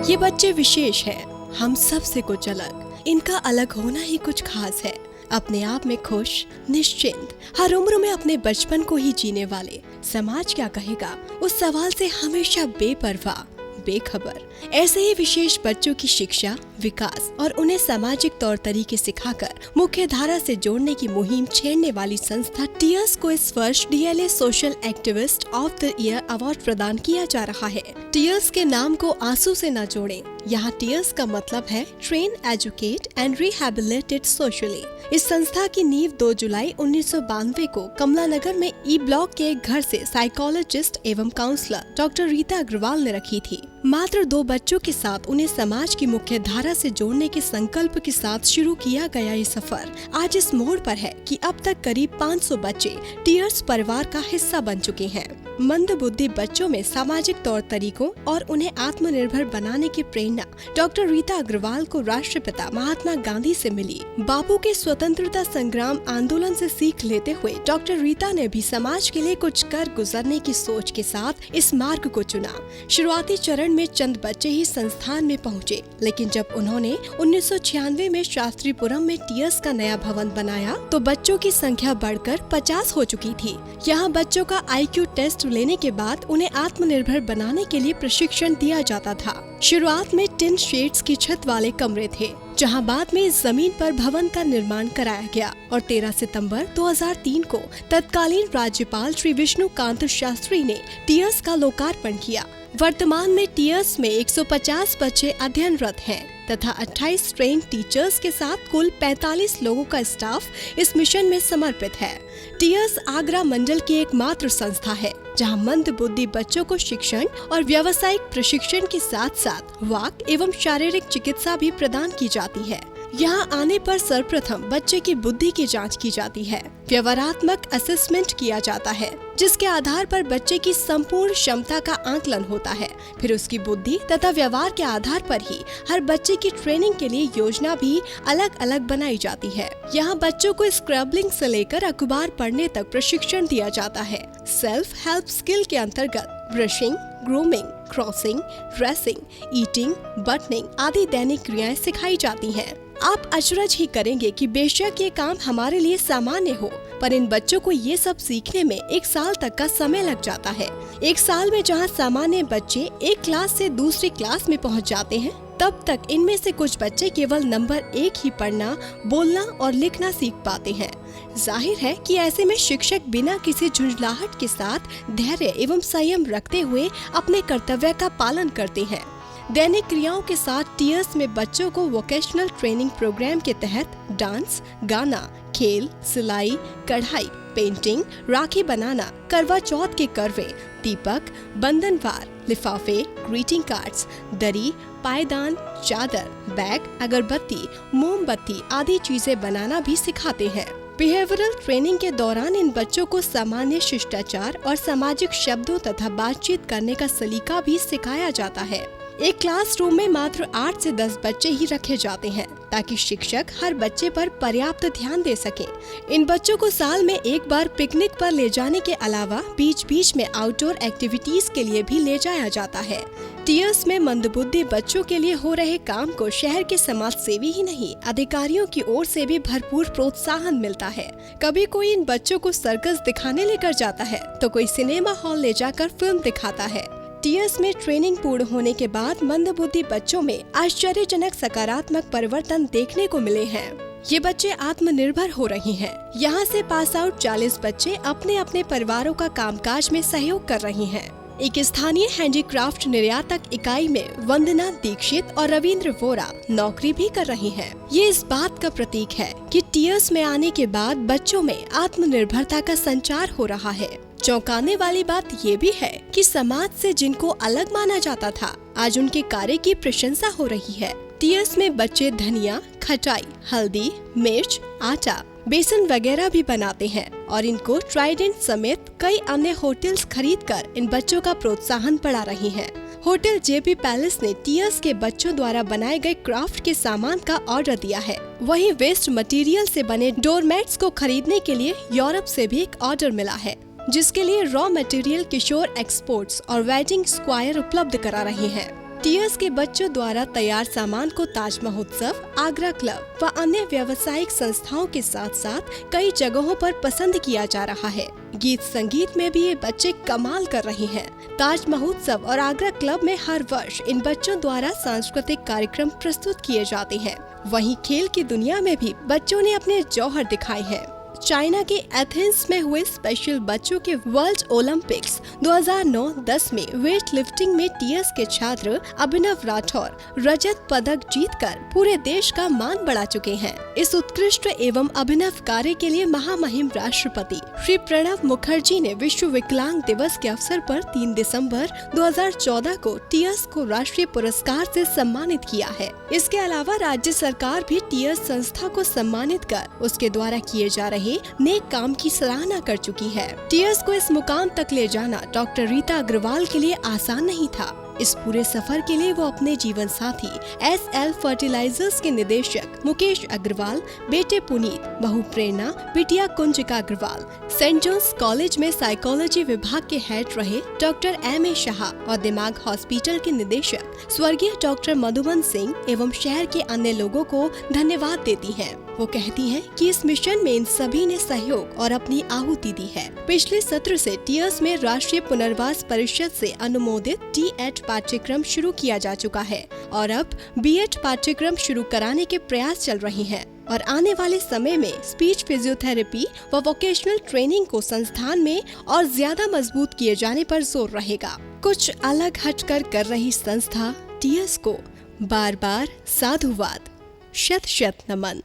ये बच्चे विशेष हैं, हम सब से कुछ अलग। इनका अलग होना ही कुछ खास है। अपने आप में खुश, निश्चिंत, हर उम्र में अपने बचपन को ही जीने वाले। समाज क्या कहेगा, उस सवाल से हमेशा बेपरवाह, बेखबर। ऐसे ही विशेष बच्चों की शिक्षा, विकास और उन्हें सामाजिक तौर तरीके सिखाकर मुख्य धारा से जोड़ने की मुहिम छेड़ने वाली संस्था टीयर्स को इस वर्ष DLA social activist of the year award प्रदान किया जा रहा है। टीयर्स के नाम को आंसू से न जोड़ें। यहाँ टीयर्स का मतलब है train, educate and rehabilitate socially. इस संस्था की नींव 2 जुलाई 1992 को कमला नगर में ई ब्लॉक के एक घर से साइकोलॉजिस्ट एवं काउंसलर डॉक्टर रीता अग्रवाल ने रखी थी। मात्र 2 बच्चों के साथ उन्हें समाज की मुख्य धारा से जोड़ने के संकल्प के साथ शुरू किया गया ये सफर आज इस मोड़ पर है कि अब तक करीब 500 बच्चे टीयर्स परिवार का हिस्सा बन चुके हैं। मंदबुद्धि बच्चों में सामाजिक तौर तरीकों और उन्हें आत्मनिर्भर बनाने की प्रेरणा डॉक्टर रीता अग्रवाल को राष्ट्रपिता महात्मा गांधी से मिली। बापू के स्वतंत्रता संग्राम आंदोलन से सीख लेते हुए डॉक्टर रीता ने भी समाज के लिए कुछ कर गुजरने की सोच के साथ इस मार्ग को चुना। शुरुआती चरण में चंद बच्चे ही संस्थान में पहुँचे, लेकिन जब उन्होंने 1996 में शास्त्रीपुरम में टीयर्स का नया भवन बनाया तो बच्चों की संख्या बढ़कर 50 हो चुकी थी। यहाँ बच्चों का IQ टेस्ट लेने के बाद उन्हें आत्मनिर्भर बनाने के लिए प्रशिक्षण दिया जाता था। शुरुआत में टिन शेड्स की छत वाले कमरे थे, जहां बाद में इस जमीन पर भवन का निर्माण कराया गया और 13 सितंबर 2003 को तत्कालीन राज्यपाल श्री विष्णुकांत शास्त्री ने टीयर्स का लोकार्पण किया। वर्तमान में टीयर्स में 150 बच्चे अध्ययनरत हैं तथा 28 ट्रेन टीचर्स के साथ कुल 45 लोगों का स्टाफ इस मिशन में समर्पित है। टीयर्स आगरा मंडल की एकमात्र संस्था है जहां मंदबुद्धि बच्चों को शिक्षण और व्यावसायिक प्रशिक्षण के साथ साथ वाक एवं शारीरिक चिकित्सा भी प्रदान की जाती है। यहाँ आने पर सर्वप्रथम बच्चे की बुद्धि की जांच की जाती है। व्यवहारात्मक असेसमेंट किया जाता है, जिसके आधार पर बच्चे की संपूर्ण क्षमता का आकलन होता है। फिर उसकी बुद्धि तथा व्यवहार के आधार पर ही हर बच्चे की ट्रेनिंग के लिए योजना भी अलग अलग बनाई जाती है। यहाँ बच्चों को स्क्रैबलिंग से लेकर अखबार पढ़ने तक प्रशिक्षण दिया जाता है। सेल्फ हेल्प स्किल के अंतर्गत brushing, grooming, crossing, dressing, eating, buttoning आदि दैनिक क्रियाएं सिखाई जाती हैं। आप अचरज ही करेंगे कि बेशक ये काम हमारे लिए सामान्य हो, पर इन बच्चों को ये सब सीखने में 1 साल तक का समय लग जाता है। 1 साल में जहाँ सामान्य बच्चे एक क्लास से दूसरी क्लास में पहुँच जाते हैं, तब तक इनमें से कुछ बच्चे केवल नंबर 1 ही पढ़ना, बोलना और लिखना सीख पाते हैं। जाहिर है कि ऐसे में शिक्षक बिना किसी झुंझलाहट के साथ धैर्य एवं संयम रखते हुए अपने कर्तव्य का पालन करते हैं। दैनिक क्रियाओं के साथ टीयर्स में बच्चों को वोकेशनल ट्रेनिंग प्रोग्राम के तहत डांस, गाना, खेल, सिलाई, कढ़ाई, पेंटिंग, राखी बनाना, करवा चौथ के करवे, दीपक, बंधनवार, लिफाफे, ग्रीटिंग कार्ड्स, दरी, पायदान, चादर, बैग, अगरबत्ती, मोमबत्ती आदि चीजें बनाना भी सिखाते हैं। बिहेवियरल ट्रेनिंग के दौरान इन बच्चों को सामान्य शिष्टाचार और सामाजिक शब्दों तथा बातचीत करने का सलीका भी सिखाया जाता है। एक क्लासरूम में मात्र 8 से 10 बच्चे ही रखे जाते हैं ताकि शिक्षक हर बच्चे पर पर्याप्त ध्यान दे सके। इन बच्चों को साल में एक बार पिकनिक पर ले जाने के अलावा बीच बीच में आउटडोर एक्टिविटीज के लिए भी ले जाया जाता है। टीयर्स में मंदबुद्धि बच्चों के लिए हो रहे काम को शहर के समाज सेवी ही नहीं, अधिकारियों की ओर से भी भरपूर प्रोत्साहन मिलता है। कभी कोई इन बच्चों को सर्कस दिखाने लेकर जाता है तो कोई सिनेमा हॉल ले जाकर फिल्म दिखाता है। टीयर्स में ट्रेनिंग पूर्ण होने के बाद मंदबुद्धि बच्चों में आश्चर्यजनक सकारात्मक परिवर्तन देखने को मिले हैं। ये बच्चे आत्मनिर्भर हो रहे हैं। यहाँ से पास आउट 40 बच्चे अपने अपने परिवारों का कामकाज में सहयोग कर रहे हैं। एक स्थानीय हैंडीक्राफ्ट निर्यातक इकाई में वंदना दीक्षित और रविंद्र वोरा नौकरी भी कर रही हैं। ये इस बात का प्रतीक है कि टीयर्स में आने के बाद बच्चों में आत्मनिर्भरता का संचार हो रहा है। चौंकाने वाली बात ये भी है कि समाज से जिनको अलग माना जाता था, आज उनके कार्य की प्रशंसा हो रही है। टीयर्स में बच्चे धनिया, खटाई, हल्दी, मिर्च, आटा, बेसन वगैरह भी बनाते हैं और इनको ट्राइडेंट समेत कई अन्य होटल्स खरीदकर इन बच्चों का प्रोत्साहन बढ़ा रही हैं। होटल JP पैलेस ने टीयर्स के बच्चों द्वारा बनाए गए क्राफ्ट के सामान का ऑर्डर दिया है। वहीं वेस्ट मटेरियल से बने डोरमैट्स को खरीदने के लिए यूरोप से भी एक ऑर्डर मिला है, जिसके लिए रॉ मटेरियल किशोर एक्सपोर्ट्स और वेडिंग स्क्वायर उपलब्ध करा रहे हैं। टीएस के बच्चों द्वारा तैयार सामान को ताज महोत्सव, आगरा क्लब व अन्य व्यावसायिक संस्थाओं के साथ साथ कई जगहों पर पसंद किया जा रहा है। गीत संगीत में भी ये बच्चे कमाल कर रहे हैं। ताज महोत्सव और आगरा क्लब में हर वर्ष इन बच्चों द्वारा सांस्कृतिक कार्यक्रम प्रस्तुत किए जाते हैं। वहीं खेल की दुनिया में भी बच्चों ने अपने जौहर दिखाए हैं। चाइना के एथेंस में हुए स्पेशल बच्चों के वर्ल्ड ओलंपिक्स 2009-10 में वेट लिफ्टिंग में टीएस के छात्र अभिनव राठौर रजत पदक जीतकर पूरे देश का मान बढ़ा चुके हैं। इस उत्कृष्ट एवं अभिनव कार्य के लिए महामहिम राष्ट्रपति श्री प्रणब मुखर्जी ने विश्व विकलांग दिवस के अवसर पर 3 दिसंबर 2014 को टीएस को राष्ट्रीय पुरस्कार से सम्मानित किया है। इसके अलावा राज्य सरकार भी टीएस संस्था को सम्मानित कर उसके द्वारा किए जा रहे नेक काम की सराहना कर चुकी है। टीएस को इस मुकाम तक ले जाना डॉक्टर रीता अग्रवाल के लिए आसान नहीं था। इस पूरे सफर के लिए वो अपने जीवन साथी SL फर्टिलाइजर्स के निदेशक मुकेश अग्रवाल, बेटे पुनीत, बहू प्रेरणा, बिटिया Kunjika Agarwal, Saint Jones college में साइकोलॉजी विभाग के हेड रहे डॉक्टर MA शाह और दिमाग हॉस्पिटल के निदेशक स्वर्गीय डॉक्टर मधुबन सिंह एवं शहर के अन्य लोगों को धन्यवाद देती हैं। वो कहती हैं कि इस मिशन में इन सभी ने सहयोग और अपनी आहुति दी है। पिछले सत्र से टीएस में राष्ट्रीय पुनर्वास परिषद से अनुमोदित DED पाठ्यक्रम शुरू किया जा चुका है और अब BEd पाठ्यक्रम शुरू कराने के प्रयास चल रहे हैं और आने वाले समय में स्पीच फिजियोथेरेपी व वोकेशनल ट्रेनिंग को संस्थान में और ज्यादा मजबूत किए जाने पर जोर रहेगा। कुछ अलग हटकर कर रही संस्था टीएस को बार बार साधुवाद, शत शत नमन।